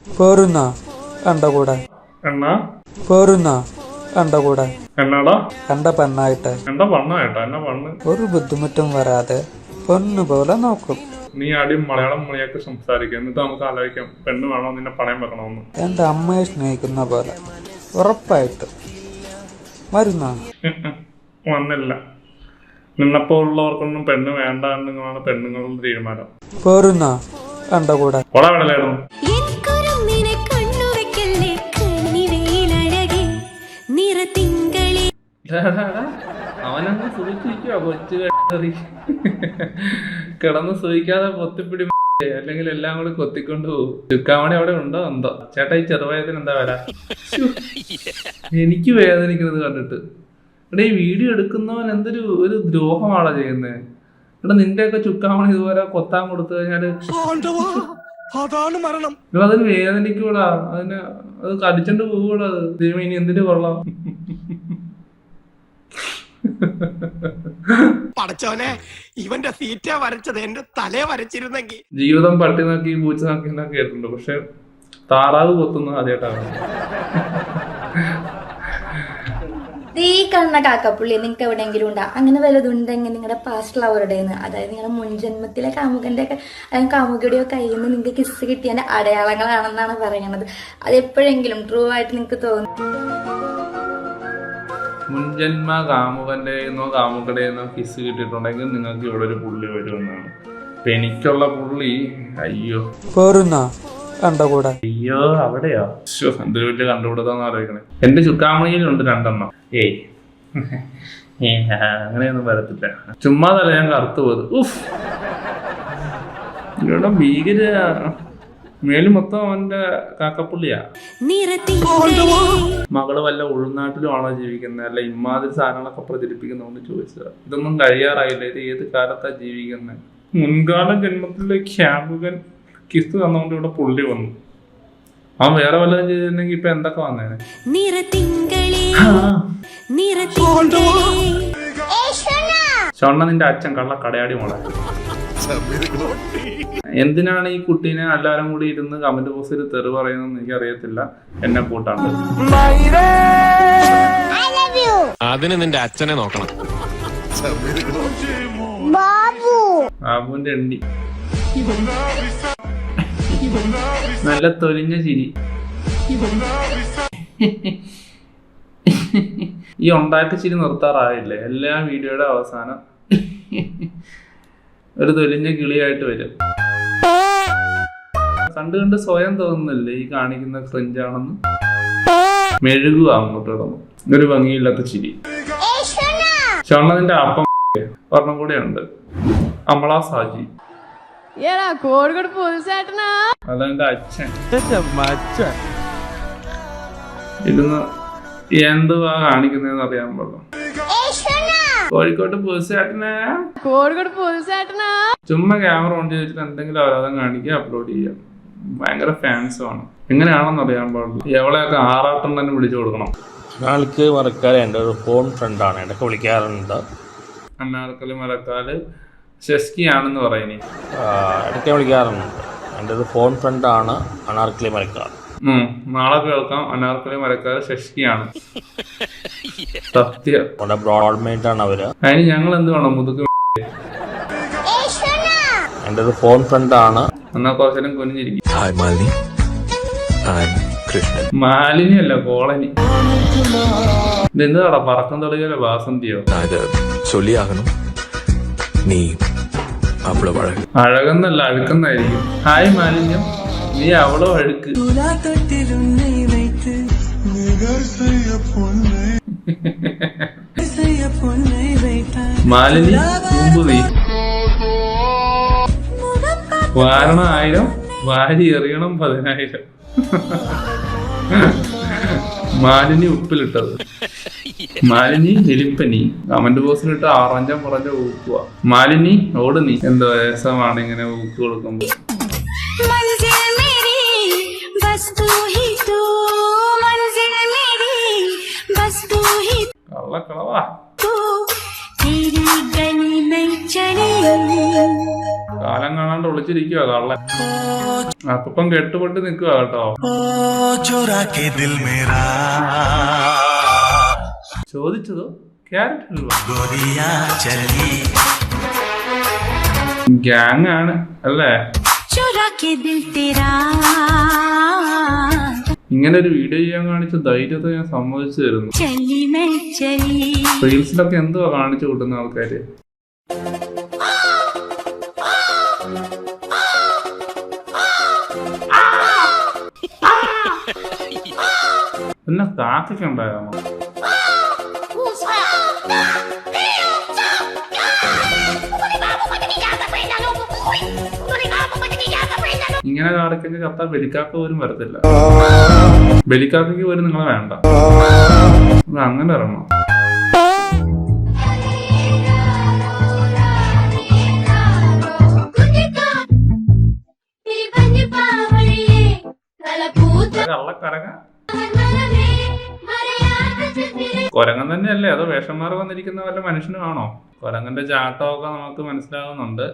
പോരുന്ന കണ്ട കൂടെ എന്നാ പോരുന്ന കണ്ട കൂടെ എന്നാടാ കണ്ട പെണ്ണായിട്ട് എന്താ പണ്ണായിട്ടാ എന്നാ പണ്ണ് ഒരു ബുദ്ധിമുട്ടും വരാതെ പൊന്നു പോലെ നോക്കും. നീ ആദ്യം മലയാളം മൊഴിയൊക്കെ സംസാരിക്കും, എന്നിട്ട് നമുക്ക് ആലോചിക്കാം പെണ്ണ് വേണോ നിന്നെ പണയം വെക്കണമെന്ന്. എൻ്റെ അമ്മയെ സ്നേഹിക്കുന്ന പോലെ ഉറപ്പായിട്ട് വരുന്ന വന്നില്ല. നിന്നെപ്പോലുള്ളവർക്കൊന്നും പെണ്ണ് വേണ്ട എന്നാണ് പെണ്ണുങ്ങളുടെ തീരുമാനം. പോരുന്ന കണ്ട കൂടെ വേണമായിരുന്നു. അവനങ്ങ് സൂചിച്ചിരിക്കുവോ കൊച്ചു കിടന്ന് സൂചിക്കാതെ പൊത്തിപ്പിടി, അല്ലെങ്കിൽ എല്ലാം കൂടി കൊത്തിക്കൊണ്ട് പോകും. ചുക്കാമണി അവിടെ ഉണ്ടോ എന്തോ. ചേട്ടാ ഈ ചെറുപയത്തിന് എന്താ വരാ? എനിക്ക് വേദനിക്കുന്നത് കണ്ടിട്ട്. ഇവിടെ ഈ വീഡിയോ എടുക്കുന്നവൻ എന്തൊരു ഒരു ദ്രോഹമാണോ ചെയ്യുന്നത്? ഇവിടെ നിന്റെയൊക്കെ ചുക്കാമണി ഇതുപോലെ കൊത്താൻ കൊടുത്തു കഴിഞ്ഞാല് അതിന് വേദനിക്കൂടാ, അതിന് അത് കടിച്ചോണ്ട് പോകൂടാ. അത് ദൈവം ഇനി എന്തിനു കൊള്ളാം. പടച്ചോനെ, ഇവന്റെ സീറ്റ വരച്ചത് എന്റെ തലയെ വരച്ചിരുന്നെങ്കിൽ. ജീവിതം പട്ടി നോക്കി പൂച്ച നോക്കി എന്നൊക്കെ കേട്ടിട്ടുണ്ട്, പക്ഷെ താറാവ് കൊത്തുന്നത് ആദ്യമായിട്ടാണ്. ഈ കാണുന്ന കാക്കപ്പുള്ളി നിങ്ങൾക്ക് എവിടെയെങ്കിലും ഉണ്ടാ അങ്ങനെ വലുതുണ്ടെങ്കിൽ നിങ്ങളുടെ പാസ്റ്റ് ലവറുടെ അതായത് നിങ്ങളുടെ മുൻജന്മത്തിലെ കാമുകന്റെ ഒക്കെ കാമുകയുടെയോ കയ്യിൽ നിന്ന് നിങ്ങൾക്ക് കിസ് കിട്ടിയതിന്റെ അടയാളങ്ങളാണെന്നാണ് പറയണത്. അത് എപ്പോഴെങ്കിലും ട്രൂ ആയിട്ട് നിങ്ങൾക്ക് തോന്നും. മുൻജന്മ കാമുകന്റെന്നോ കാമുകയുടെന്നോ കിസ് കിട്ടിയിട്ടുണ്ടെങ്കിൽ നിങ്ങൾക്ക് ഇവിടെ ഒരു പുള്ളി വരുമെന്നാണ്. അപ്പൊ എനിക്കുള്ള പുള്ളി അയ്യോ പോരുന്ന കണ്ട കൂടെ അയ്യോ അവിടെയോ എന്തൊരു വലിയ കണ്ടുപിടുത്താന്ന് ആലോചിക്കണേ. എന്റെ ചുക്കാമണിയിലുണ്ട് 2 എണ്ണം. അങ്ങനെയൊന്നും വരത്തില്ല. ചുമ്മാതല്ല ഞാൻ കറുത്തു പോയത്. ഇവിടെ ഭീകര മേല് മൊത്തം അവന്റെ കാക്കപ്പുള്ളിയാ. മകള് വല്ല ഉൾനാട്ടിലും ആണോ ജീവിക്കുന്നത്, അല്ല ഇമാതിരി സാധനങ്ങളൊക്കെ പ്രചരിപ്പിക്കുന്നോണ്ട് ചോദിച്ചതാ. ഇതൊന്നും കഴിയാറായില്ല. ഇത് ഏത് കാലത്താ ജീവിക്കുന്നത്? മുൻകാല ജന്മത്തിലെ ക്യാമ്പുകൻ കിസ് തന്നുകൊണ്ട് ഇവിടെ പുള്ളി വന്നു. അവൻ വേറെ വല്ലതും ചെയ്തിരുന്നെങ്കിൽ ഇപ്പൊ എന്തൊക്കെ വന്നേനെ. ഷൊണ്ണ നിന്റെ അച്ഛൻ കള്ള കടയാടി മോളെ. എന്തിനാണ് ഈ കുട്ടീനെ എല്ലാരും കൂടി ഇരുന്ന് കമന്റ് ബോക്സിൽ തെറി പറയുന്നതെന്ന് എനിക്ക് അറിയത്തില്ല. എന്നെ കൂട്ടാണ്ട് അതിന് നിന്റെ അച്ഛനെ നോക്കണം. ബാബുവിന്റെ എണ്ണി നല്ല തൊലിഞ്ഞ ചിരി. ഈ ഉണ്ടാക്കി ചിരി നിർത്താറായില്ലേ? എല്ലാ വീഡിയോയുടെ അവസാനം ഒരു തൊലിഞ്ഞ കിളിയായിട്ട് വരും. കണ്ട് കണ്ട് സ്വയം തോന്നുന്നില്ലേ ഈ കാണിക്കുന്ന ക്രിഞ്ചാണെന്ന്? മെഴുകുക അങ്ങോട്ട് കിടന്നു. ഒരു ഭംഗിയില്ലാത്ത ചിരി. ഷൊണ്ണതിന്റെ അപ്പം ഒരെണ്ണം കൂടെ ഉണ്ട്, അമള സാജി. അതെന്റെ അച്ഛൻ ഇരുന്ന് എന്തുവാ കാണിക്കുന്നതെന്ന് അറിയാൻ പാടില്ല. കോഴിക്കോട്ട് പോലീസേട്ടനാ ചുമ്മാ ക്യാമറ ഓൺ ചെയ്തിട്ട് എന്തെങ്കിലും അവരാധം കാണിക്കുക, അപ്ലോഡ് ചെയ്യാം. ഭയങ്കര ഫാൻസുമാണ്. എങ്ങനെയാണെന്ന് അറിയാൻ പാടില്ല. എവളെയൊക്കെ ആറാട്ടം തന്നെ വിളിച്ചു കൊടുക്കണം. അനാർക്കലി മരക്കാല് എൻ്റെ ഒരു ഫോൺ ഫ്രണ്ടാണ്, ഇടയ്ക്ക് വിളിക്കാറുണ്ട്. അനാർക്കലി മരക്കാല് ഷെസ്കി ആണെന്ന് പറയുന്നേ. ഇടയ്ക്ക് വിളിക്കാറുണ്ട്. എൻ്റെ ഒരു ഫോൺ ഫ്രണ്ടാണ് അനാർക്കലി മരക്കാൽ. നാളെ കേൾക്കാം. അനാർക്കലി മരക്കാല് ഷെസ്കിയാണ്. സത്യം. ബ്രോഡ്മേറ്റ് ആണ് അവര്. അതിന് ഞങ്ങൾ എന്ത് വേണം? മുതുക്ക് എൻ്റെ ഒരു ഫോൺ ഫ്രണ്ടാണ്. എന്നാ കുറച്ചേരം കുനിഞ്ഞിരിക്കും. കൃഷ്ണൻ. മാലിനി അല്ല, കോളനി. ഇതെന്താടാ പറക്കം തുടങ്ങിയല്ലോ? വാസന്തിയോ? ചൊല്ലിയാകണം. നീ അഴകെന്നല്ല അഴുക്കെന്നായിരിക്കും. ഹായ് മാലിന്യം, നീ അവളോ അഴുക്ക്. മാലിനി മുമ്പ് നീ വാരണ 1000, വാരി എറിയണം 10000. മാലിനി ഉപ്പിലിട്ടത്. മാലിനി എലിപ്പനി. കമന്റ് ബോക്സിലിട്ട് ആറഞ്ചം പുറഞ്ഞ ഊക്കുക. മാലിനി ഓട് നീ. എന്തോ രസമാണ് ഇങ്ങനെ ഊക്ക് കൊടുക്കുമ്പോ. കള്ളക്കളവാ. കാലം കാണാണ്ട് ഒളിച്ചിരിക്കുക കള്ളൻ. അപ്പം കെട്ടുപൊട്ടി നിൽക്കുക കേട്ടോ. ചോദിച്ചതോ ക്യാരറ്റ് ഗ്യാങ് ആണ് അല്ലേ? ഇങ്ങനെ ഒരു വീഡിയോ ചെയ്യാൻ കാണിച്ച ധൈര്യത്തെ ഞാൻ സമ്മതിച്ചു തരുന്നു. റീൽസിലൊക്കെ എന്തുവാ കാണിച്ചു കൂട്ടുന്ന ആൾക്കാര്. പിന്നെ കാക്കൊക്കെ ഉണ്ടായാമോ? ഇങ്ങനെ കാടക്കൊക്കെ കത്താ ബലിക്കാക്ക പോലും വരത്തില്ല. ബലിക്കാക്കയ്ക്ക് പോലും നിങ്ങളെ വേണ്ട. അത് അങ്ങനെ ഇറങ്ങണം. കള്ളക്കരങ്ങ കൊരങ്ങൻ തന്നെയല്ലേ? അതോ വേഷം മാറി വന്നിരിക്കുന്ന വല്ല മനുഷ്യനുമാണോ? കൊരങ്ങന്റെ ചാട്ടമൊക്കെ നമുക്ക് മനസ്സിലാവുന്നുണ്ട്.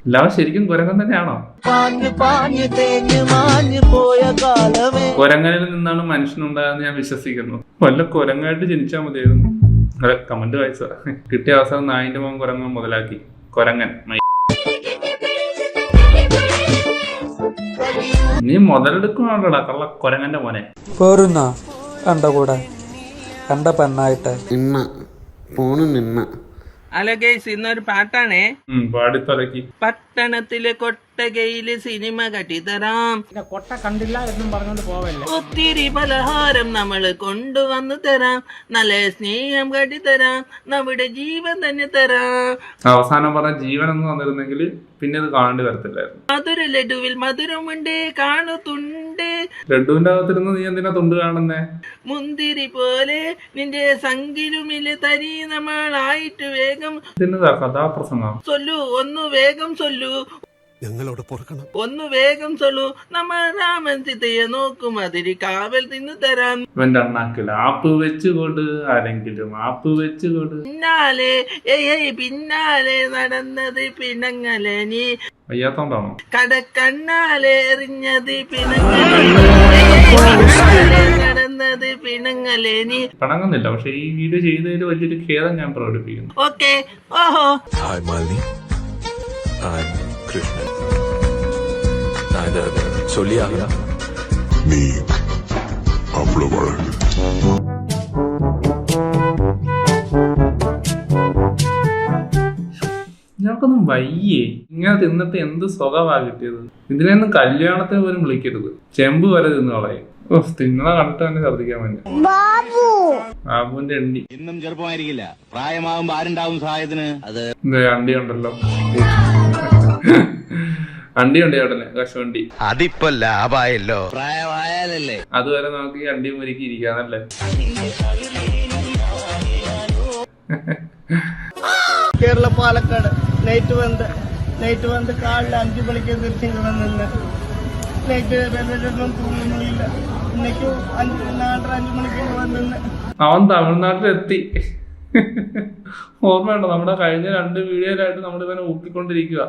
എല്ലാവരും ശരിക്കും കുരങ്ങൻ തന്നെയാണോ? കുരങ്ങനിൽ നിന്നാണ് മനുഷ്യനുണ്ടായെന്ന് ഞാൻ വിശ്വസിക്കുന്നു. വല്ല കുരങ്ങായിട്ട് ജനിച്ചാൽ മതിയായിരുന്നു. അതെ, കമന്റ് വായിച്ച കിട്ടിയ അവസരം നായിന്റെ മോൻ കുരങ്ങൻ മുതലാക്കി. കുരങ്ങൻ നീ മുതലെടുക്കുവാണോടാ കള്ള കുരങ്ങന്റെ മോനെ. പോരുന്ന കണ്ട കൂടെ കണ്ട പെണ്ണായിട്ട് അല്ല ഗൈസ്, ഇന്നൊരു പാട്ടാണേ. പാടിത്തലക്കി. പട്ടണത്തിലെ കൊട്ടകയില് സിനിമ കട്ടിത്തരാം. കൊട്ട കണ്ടില്ല എന്നും പറഞ്ഞോണ്ട് പോവല്ലേ. ഒത്തിരി പലഹാരം നമ്മള് കൊണ്ടുവന്നു തരാം. നല്ല സ്നേഹം കട്ടിത്തരാം. നമ്മുടെ ജീവൻ തന്നെ തരാം. അവസാനം പറഞ്ഞ ജീവൻ എന്ന് വന്നിരുന്നെങ്കിൽ പിന്നെ ഇത് കാണേണ്ടി വരത്തില്ലായിരുന്നു. മധുര ലഡുവിൽ മധുരമുണ്ട് കാണുത്തുണ്ട്. ലഡുവിന്റെ അകത്തിരുന്ന് നീ എന്തിനാ തുണ്ട് കാണുന്നേ? മുന്തിരി പോലെ നിന്റെ സങ്കിലുമില് തരി നമ്മളായിട്ട് വേഗം ഇതിന്നതാ കഥാപ്രസംഗം. ചൊല്ലു ഒന്ന് വേഗം ചൊല്ലു. ഞങ്ങളോട് പൊറുക്കണം. ഒന്ന് വേഗം ചൊല്ലു. നമ്മൾ രാമൻ സീതയെ നോക്കും അതിരി കാവൽ തിന്നു തരാം. ഇവന്റെ അണ്ണാക്കിൽ ആപ്പ് വെച്ചുകൊണ്ട് ആരെങ്കിലും ആപ്പ് വെച്ചുകൊണ്ട് പിന്നാലെ പിന്നാലെ നടന്നത് പിണങ്ങലെ നീ. വയ്യാത്തോണ്ടാണോ? കടക്കണ്ണാലെ എറിഞ്ഞത് പിണങ്ങലെ നടന്നത് പിണങ്ങലെ നീ. പണങ്ങുന്നില്ല. പക്ഷെ ഈ വീഡിയോ ചെയ്തതിൽ വലിയൊരു ഖേദം ഞാൻ പ്രകടിപ്പിക്കുന്നു. ഓക്കെ. ഓഹോ. Hi Malini, I'm Krishnan. நான் இதை சொல்லியாகணும். நீ அவ்வளவு அழகு. ഞങ്ങൾക്കൊന്നും വയ്യേ. ഇങ്ങനെ തിന്നിട്ട് എന്ത് സുഖമാ കിട്ടിയത്. ഇതിനെയൊന്നും കല്യാണത്തിന് പോലും വിളിക്കരുത്. ചെമ്പ് വരെ തിന്നു കളയും. തിന്നണ കണ്ടിട്ട് തന്നെ ഛർദിക്കാൻ വേണ്ടി. ബാബുവിന്റെ എണ്ടി ഇന്നും ചെറുപ്പമായിരിക്കില്ല, പ്രായമാകുമ്പോ ആരുണ്ടാവും സഹായത്തിന്. അണ്ടി ഉണ്ടല്ലോ, അണ്ടി ഉണ്ട് ചേട്ടന്, കശുവണ്ടി. അതിപ്പോ ലാഭായല്ലോ, പ്രായമായാലല്ലേ. അതുവരെ നമുക്ക് ഈ അണ്ടി മുരുക്കി ഇരിക്കാന്നല്ലേ. കേരള പാലക്കാട് നൈറ്റ് വന്ന് കാലിൽ 5 മണിക്ക് തിരിച്ചു വന്നില്ല. നൈറ്റ് റെയിൽവേ സ്റ്റേഷനും തൂങ്ങില്ല. ഇന്നേക്കും 5 മണിക്ക് വന്നില്ല. അവൻ തമിഴ്നാട്ടിലെത്തി. ഓർമ്മയുണ്ടോ? നമ്മുടെ കഴിഞ്ഞ 2 വീഡിയോയിലായിട്ട് നമ്മൾ ഇവനെ ഊക്കിക്കൊണ്ടിരിക്കുക.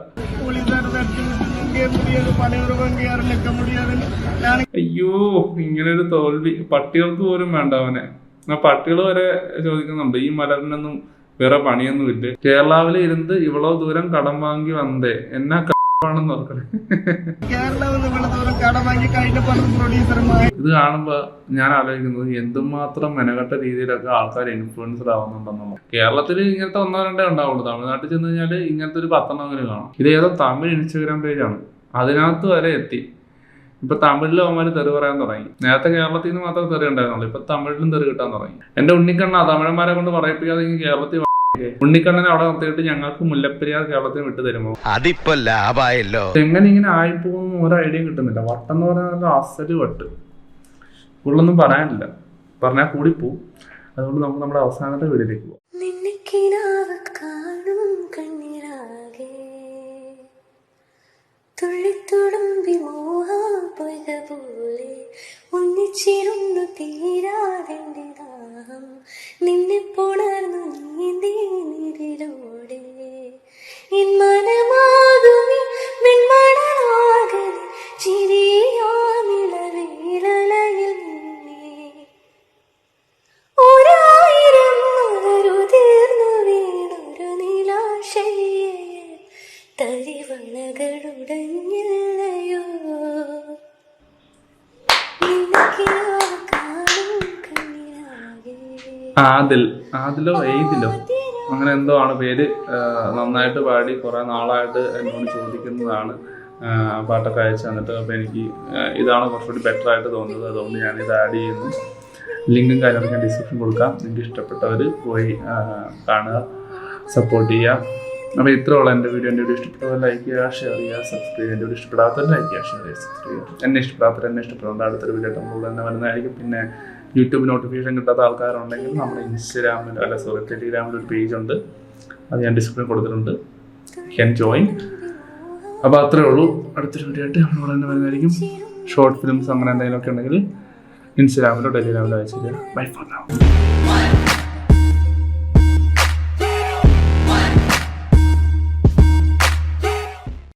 അയ്യോ, ഇങ്ങനൊരു തോൽവി പട്ടികൾക്ക് പോലും വേണ്ട അവനെ. പട്ടികൾ വരെ ചോദിക്കുന്നുണ്ട്, ഈ മലറിനൊന്നും വേറെ പണിയൊന്നുമില്ല. കേരളാവില് ഇരുന്ന് ഇവളോ ദൂരം കടം വാങ്ങി വന്നേ എന്നാ ണെന്ന് നോക്കണേ. ഇത് കാണുമ്പോ ഞാൻ ആലോചിക്കുന്നത് എന്തുമാത്രം മെനക്കെട്ട രീതിയിലൊക്കെ ആൾക്കാർ ഇൻഫ്ലുവൻസർ ആവുന്നുണ്ടെന്നുള്ളത്. കേരളത്തിൽ ഇങ്ങനത്തെ 1-2 ഉണ്ടാവുള്ളൂ. തമിഴ്നാട്ടിൽ ചെന്ന് കഴിഞ്ഞാൽ ഇങ്ങനത്തെ ഒരു 10 കാണാം. ഇത് ഏതോ തമിഴ് ഇൻസ്റ്റാഗ്രാം പേജാണ്, അതിനകത്ത് വരെ എത്തി. ഇപ്പൊ തമിഴിലും അവന്മാര് തെറി പറയാൻ തുടങ്ങി. നേരത്തെ കേരളത്തിൽ നിന്ന് മാത്രമേ തെറി ഉണ്ടായിരുന്നുള്ളൂ, ഇപ്പൊ തമിഴിലും തെറി കിട്ടാൻ തുടങ്ങി. എന്റെ ഉണ്ണിക്കണ്ണ തമിഴന്മാരെ കൊണ്ട് പറയിപ്പിക്കാതെ കേരളത്തിൽ ഉണ്ണിക്കണ്ണനെ അവിടെ നിർത്തിയിട്ട് ഞങ്ങൾക്ക് മുല്ലപ്പെരിയാർ കേരളത്തിൽ വിട്ടു തരുമോ? അതിപ്പോ ലാഭായല്ലോ. എങ്ങനെ ഇങ്ങനെ ആയിപ്പോകുന്ന ഒരു ഐഡിയയും കിട്ടുന്നില്ല. വട്ടം എന്ന് പറഞ്ഞാൽ അസല് വട്ട്, കൂടുതലൊന്നും പറയാനില്ല, പറഞ്ഞാൽ കൂടി പോവും. അതുകൊണ്ട് നമുക്ക് നമ്മുടെ അവസാനത്തെ വീഡിയോയിലേക്ക് പോവാം. തുള്ളിത്തുളുമ്പി മോഹാപുക പോലെ ഒന്നിച്ചിരുന്നു തീരാതെന്റെ ദാഹം നിന്നെ ഇലകളുടഞ്ഞില്ലയോ നിനക്കിലോ കാണും കണ്ണിലാകെ ആദിലോ എയ്തിലോ അങ്ങനെ എന്തോ ആണ് പേര്. നന്നായിട്ട് പാടി കുറേ നാളായിട്ട് എന്നോട് ചോദിക്കുന്നതാണ് പാട്ടൊക്കെ അയച്ചു തന്നിട്ട്. അപ്പോൾ എനിക്ക് ഇതാണ് കുറച്ചുകൂടി ബെറ്റർ ആയിട്ട് തോന്നുന്നത്. അതുകൊണ്ട് ഞാനിത് ആഡ് ചെയ്യുന്നു. ലിങ്കും കാര്യങ്ങളൊക്കെ ഞാൻ ഡിസ്ക്രിപ്ഷൻ കൊടുക്കാം. നിങ്ങൾക്ക് ഇഷ്ടപ്പെട്ടവർ പോയി കാണുക, സപ്പോർട്ട് ചെയ്യുക. അപ്പോൾ ഇത്രയുള്ള എൻ്റെ വീഡിയോ ഇഷ്ടപ്പെട്ടവർ ലൈക്ക് ചെയ്യുക, ഷെയർ ചെയ്യുക, സബ്സ്ക്രൈബ് ചെയ്യുക. ഇഷ്ടപ്പെടാത്തവർ ലൈക്ക് ചെയ്യുക, ഷെയർ ചെയ്യുക, സബ്സ്ക്രൈബ് ചെയ്യുക. എന്നെ ഇഷ്ടപ്പെടാത്തവർ അടുത്തൊരു വീഡിയോ നമ്മൾ തന്നെ വരുന്നതായിരിക്കും. പിന്നെ യൂട്യൂബ് നോട്ടിഫിക്കേഷൻ കിട്ടാത്ത ആൾക്കാരുണ്ടെങ്കിൽ നമ്മുടെ ടെലിഗ്രാമിൽ ഒരു പേജ് ഉണ്ട്, അത് ഞാൻ ഡിസ്ക്രിപ്ഷൻ കൊടുത്തിട്ടുണ്ട്. Can join. അപ്പോൾ അത്രേ ഉള്ളൂ. അടുത്തൊരു വീഡിയോ ആയിട്ട് നമ്മൾ തന്നെ വരുന്നതായിരിക്കും. ഷോർട്ട് ഫിലിംസ് അങ്ങനെ എന്തെങ്കിലുമൊക്കെ ഉണ്ടെങ്കിൽ ഇൻസ്റ്റാഗ്രാമിലോ ടെലിഗ്രാമിലോ അയച്ചു തരിക. Bye for now.